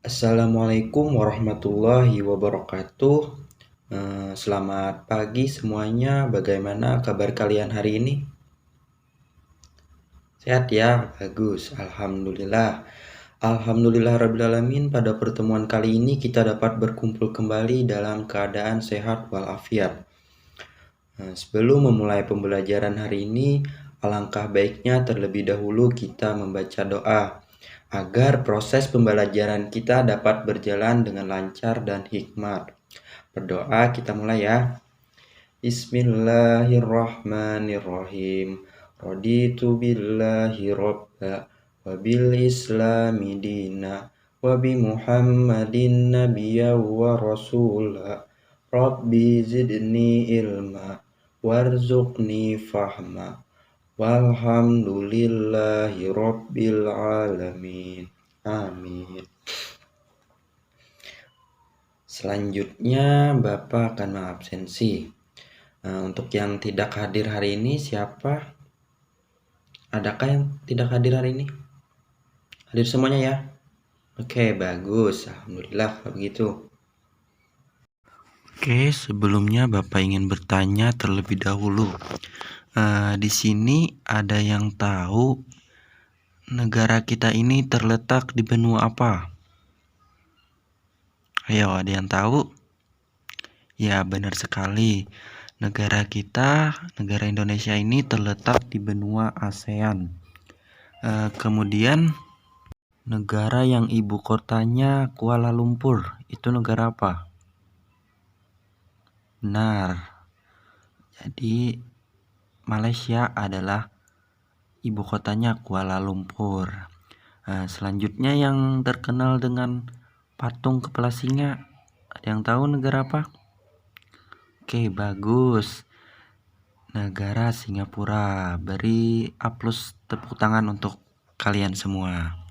Assalamualaikum warahmatullahi wabarakatuh. Selamat pagi semuanya. Bagaimana kabar kalian hari ini? Sehat ya? Bagus. Alhamdulillah. Rabbil alamin. Pada pertemuan kali ini kita dapat berkumpul kembali dalam keadaan sehat walafiat. Sebelum memulai pembelajaran hari ini, alangkah baiknya terlebih dahulu kita membaca doa agar proses pembelajaran kita dapat berjalan dengan lancar dan hikmat. Berdoa, kita mulai ya. Bismillahirrahmanirrahim. Raditu billahi robba wa bil islami dina wa bi Muhammadin nabiyya wa rasula. Rabbi zidni ilma warzuqni fahma. Walhamdulillahi rabbil alamin. Amin. Selanjutnya Bapak akan mengabsensi. Untuk yang tidak hadir hari ini siapa? Adakah yang tidak hadir hari ini? Hadir semuanya ya? Oke, bagus. Alhamdulillah kalau begitu. Oke, sebelumnya Bapak ingin bertanya terlebih dahulu. Di sini ada yang tahu negara kita ini terletak di benua apa? Ayo, ada yang tahu? Ya, benar sekali. Negara Indonesia ini terletak di benua ASEAN. Kemudian negara yang ibu kotanya Kuala Lumpur, itu negara apa? Benar. Jadi Malaysia adalah ibu kotanya Kuala Lumpur. Selanjutnya yang terkenal dengan patung kepala singa, ada yang tahu negara apa? Oke, bagus. Negara Singapura. Beri aplaus tepuk tangan untuk kalian semua.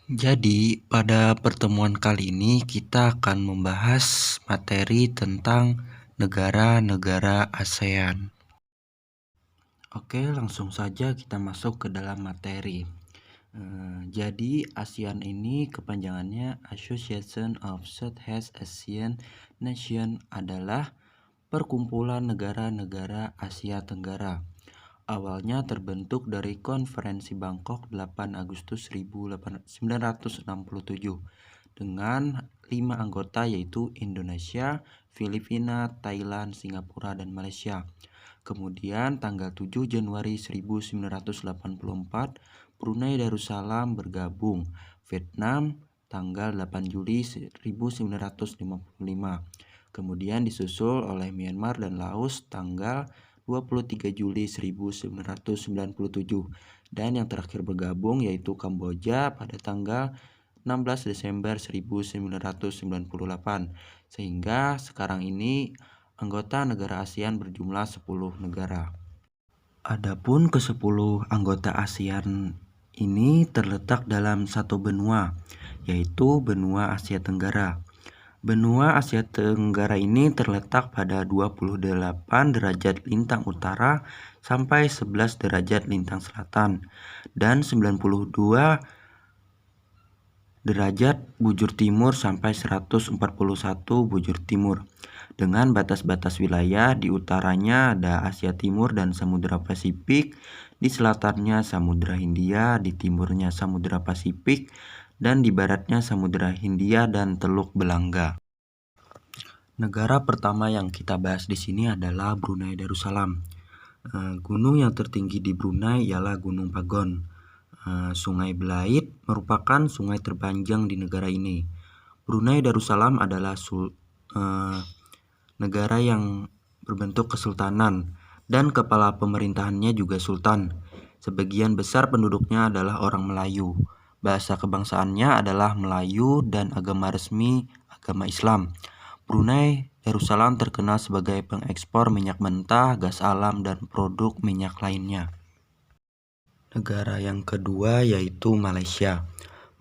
Jadi, pada pertemuan kali ini kita akan membahas materi tentang negara-negara ASEAN. Oke, langsung saja kita masuk ke dalam materi. Jadi, ASEAN ini kepanjangannya Association of Southeast Asian Nations adalah perkumpulan negara-negara Asia Tenggara. Awalnya terbentuk dari Konferensi Bangkok 8 Agustus 1967 dengan 5 anggota yaitu Indonesia, Filipina, Thailand, Singapura, dan Malaysia. Kemudian tanggal 7 Januari 1984 Brunei Darussalam bergabung. Vietnam tanggal 8 Juli 1955. Kemudian disusul oleh Myanmar dan Laos tanggal 23 Juli 1997. Dan yang terakhir bergabung yaitu Kamboja pada tanggal 16 Desember 1998. Sehingga sekarang ini anggota negara ASEAN berjumlah 10 negara. Adapun ke-10 anggota ASEAN ini terletak dalam satu benua, yaitu benua Asia Tenggara. Benua Asia Tenggara ini terletak pada 28 derajat lintang utara sampai 11 derajat lintang selatan dan 92 derajat bujur timur sampai 141 bujur timur. Dengan batas-batas wilayah di utaranya ada Asia Timur dan Samudra Pasifik, di selatannya Samudra Hindia, di timurnya Samudra Pasifik, dan di baratnya Samudra Hindia dan Teluk Belanga. Negara pertama yang kita bahas di sini adalah Brunei Darussalam. Gunung yang tertinggi di Brunei ialah Gunung Pagon. Sungai Belait merupakan sungai terpanjang di negara ini. Brunei Darussalam adalah negara yang berbentuk kesultanan dan kepala pemerintahannya juga sultan. Sebagian besar penduduknya adalah orang Melayu. Bahasa kebangsaannya adalah Melayu dan agama resmi agama Islam. Brunei Darussalam terkenal sebagai pengekspor minyak mentah, gas alam, dan produk minyak lainnya. Negara yang kedua yaitu Malaysia.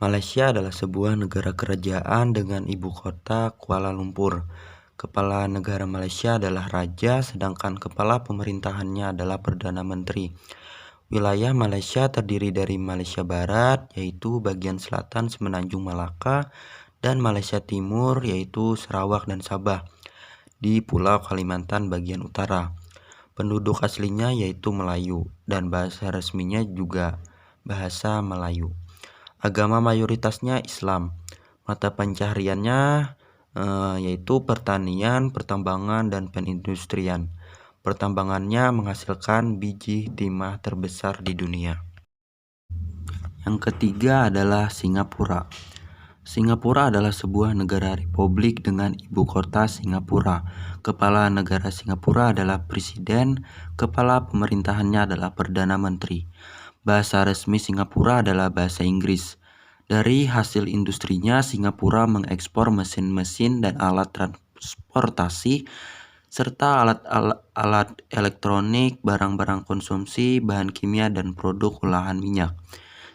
Malaysia adalah sebuah negara kerajaan dengan ibu kota Kuala Lumpur. Kepala negara Malaysia adalah raja, sedangkan kepala pemerintahannya adalah Perdana Menteri. Wilayah Malaysia terdiri dari Malaysia Barat, yaitu bagian selatan Semenanjung Malaka, dan Malaysia Timur, yaitu Sarawak dan Sabah, di Pulau Kalimantan bagian utara. Penduduk aslinya yaitu Melayu, dan bahasa resminya juga bahasa Melayu. Agama mayoritasnya Islam. Mata pencahariannya yaitu pertanian, pertambangan, dan perindustrian. Pertambangannya menghasilkan biji timah terbesar di dunia. Yang ketiga adalah Singapura. Singapura adalah sebuah negara republik dengan ibu kota Singapura. Kepala negara Singapura adalah presiden, kepala pemerintahannya adalah perdana menteri. Bahasa resmi Singapura adalah bahasa Inggris. Dari hasil industrinya, Singapura mengekspor mesin-mesin dan alat transportasi serta alat elektronik, barang-barang konsumsi, bahan kimia, dan produk olahan minyak.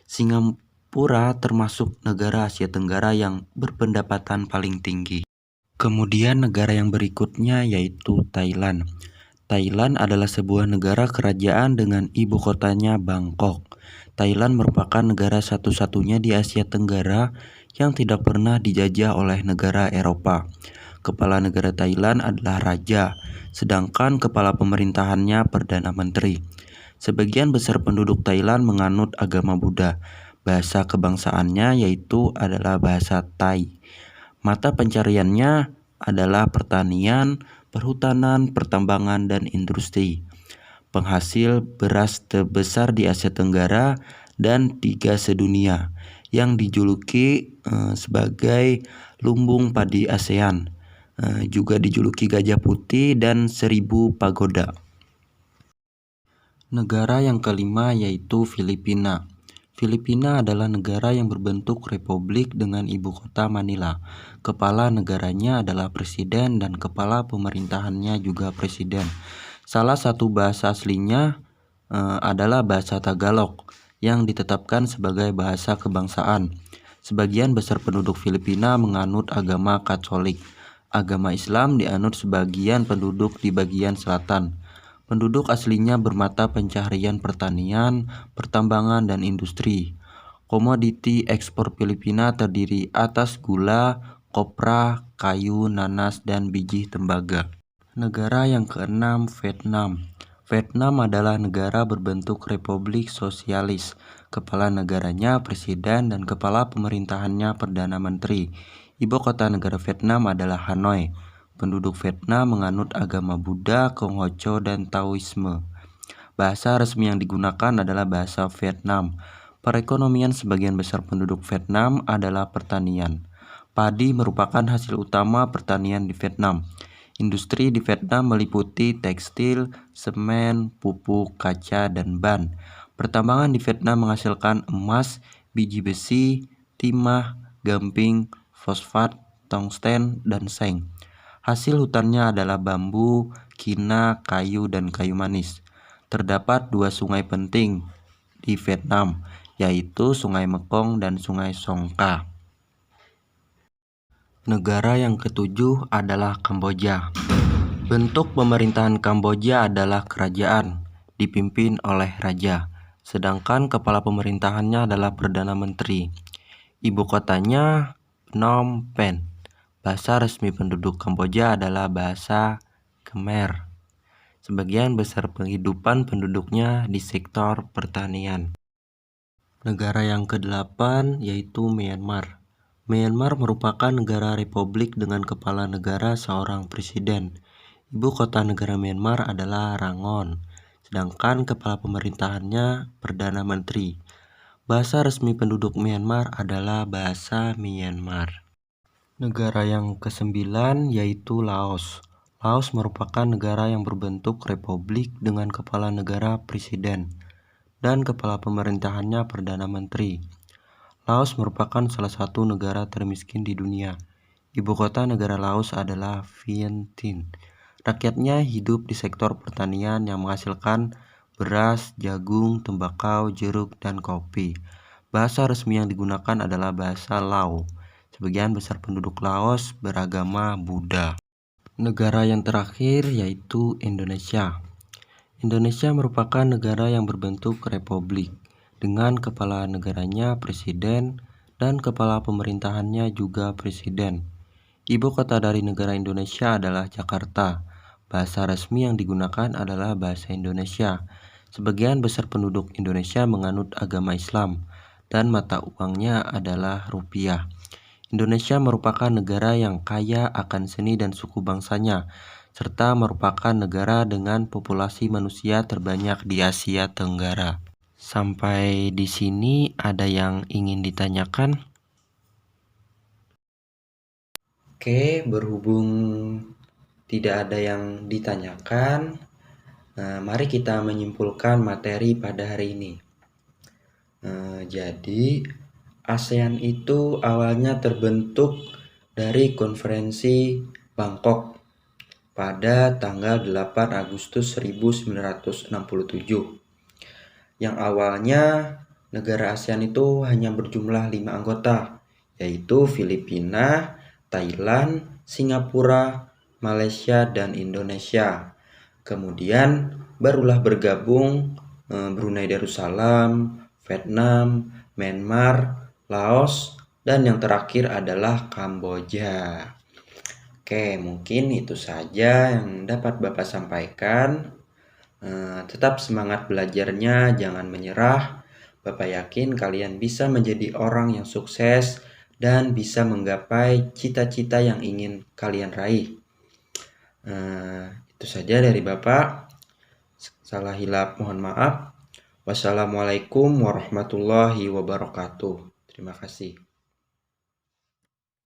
Singapura termasuk negara Asia Tenggara yang berpendapatan paling tinggi. Kemudian negara yang berikutnya yaitu Thailand. Thailand adalah sebuah negara kerajaan dengan ibu kotanya Bangkok. Thailand merupakan negara satu-satunya di Asia Tenggara yang tidak pernah dijajah oleh negara Eropa. Kepala negara Thailand adalah raja, sedangkan kepala pemerintahannya perdana menteri. Sebagian besar penduduk Thailand menganut agama Buddha. Bahasa kebangsaannya yaitu adalah bahasa Thai. Mata pencariannya adalah pertanian, perhutanan, pertambangan, dan industri. Penghasil beras terbesar di Asia Tenggara dan 3 sedunia, yang dijuluki sebagai lumbung padi ASEAN. Juga dijuluki gajah putih dan 1000 pagoda. Negara yang kelima yaitu Filipina. Filipina adalah negara yang berbentuk republik dengan ibu kota Manila. Kepala negaranya adalah presiden dan kepala pemerintahannya juga presiden. Salah satu bahasa aslinya adalah bahasa Tagalog yang ditetapkan sebagai bahasa kebangsaan. Sebagian besar penduduk Filipina menganut agama Katolik. Agama Islam dianut sebagian penduduk di bagian selatan. Penduduk aslinya bermata pencaharian pertanian, pertambangan, dan industri. Komoditi ekspor Filipina terdiri atas gula, kopra, kayu, nanas, dan biji tembaga. Negara yang keenam, Vietnam. Vietnam adalah negara berbentuk republik sosialis. Kepala negaranya presiden dan kepala pemerintahannya perdana menteri. Ibu kota negara Vietnam adalah Hanoi. Penduduk Vietnam menganut agama Buddha, Kong Ho Cho, dan Taoisme. Bahasa resmi yang digunakan adalah bahasa Vietnam. Perekonomian sebagian besar penduduk Vietnam adalah pertanian. Padi merupakan hasil utama pertanian di Vietnam. Industri di Vietnam meliputi tekstil, semen, pupuk, kaca, dan ban. Pertambangan di Vietnam menghasilkan emas, biji besi, timah, gamping, fosfat, tungsten, dan seng. Hasil hutannya adalah bambu, kina, kayu, dan kayu manis. Terdapat 2 sungai penting di Vietnam, yaitu Sungai Mekong dan Sungai Songkha. Negara yang ketujuh adalah Kamboja. Bentuk pemerintahan Kamboja adalah kerajaan, dipimpin oleh raja, sedangkan kepala pemerintahannya adalah perdana menteri. Ibu kotanya Phnom Penh. Bahasa resmi penduduk Kamboja adalah bahasa Khmer. Sebagian besar penghidupan penduduknya di sektor pertanian. Negara yang ke-8 yaitu Myanmar. Myanmar merupakan negara republik dengan kepala negara seorang presiden. Ibu kota negara Myanmar adalah Rangoon, sedangkan kepala pemerintahannya Perdana Menteri. Bahasa resmi penduduk Myanmar adalah bahasa Myanmar. Negara yang ke-9 yaitu Laos. Laos merupakan negara yang berbentuk republik dengan kepala negara presiden dan kepala pemerintahannya Perdana Menteri. Laos merupakan salah satu negara termiskin di dunia. Ibu kota negara Laos adalah Vientiane. Rakyatnya hidup di sektor pertanian yang menghasilkan beras, jagung, tembakau, jeruk, dan kopi. Bahasa resmi yang digunakan adalah bahasa Lao. Sebagian besar penduduk Laos beragama Buddha. Negara yang terakhir yaitu Indonesia. Indonesia merupakan negara yang berbentuk republik, dengan kepala negaranya presiden dan kepala pemerintahannya juga presiden. Ibu kota dari negara Indonesia adalah Jakarta. Bahasa resmi yang digunakan adalah bahasa Indonesia. Sebagian besar penduduk Indonesia menganut agama Islam, dan mata uangnya adalah rupiah. Indonesia merupakan negara yang kaya akan seni dan suku bangsanya, serta merupakan negara dengan populasi manusia terbanyak di Asia Tenggara. Sampai di sini ada yang ingin ditanyakan? Oke, berhubung tidak ada yang ditanyakan, mari kita menyimpulkan materi pada hari ini. Jadi, ASEAN itu awalnya terbentuk dari konferensi Bangkok pada tanggal 8 Agustus 1967. Yang awalnya negara ASEAN itu hanya berjumlah 5 anggota, yaitu Filipina, Thailand, Singapura, Malaysia, dan Indonesia. Kemudian barulah bergabung Brunei Darussalam, Vietnam, Myanmar, Laos, dan yang terakhir adalah Kamboja. Oke, mungkin itu saja yang dapat Bapak sampaikan. Tetap semangat belajarnya, jangan menyerah. Bapak yakin kalian bisa menjadi orang yang sukses dan bisa menggapai cita-cita yang ingin kalian raih. Itu saja dari Bapak. Salah hilap mohon maaf. Wassalamualaikum warahmatullahi wabarakatuh. Terima kasih.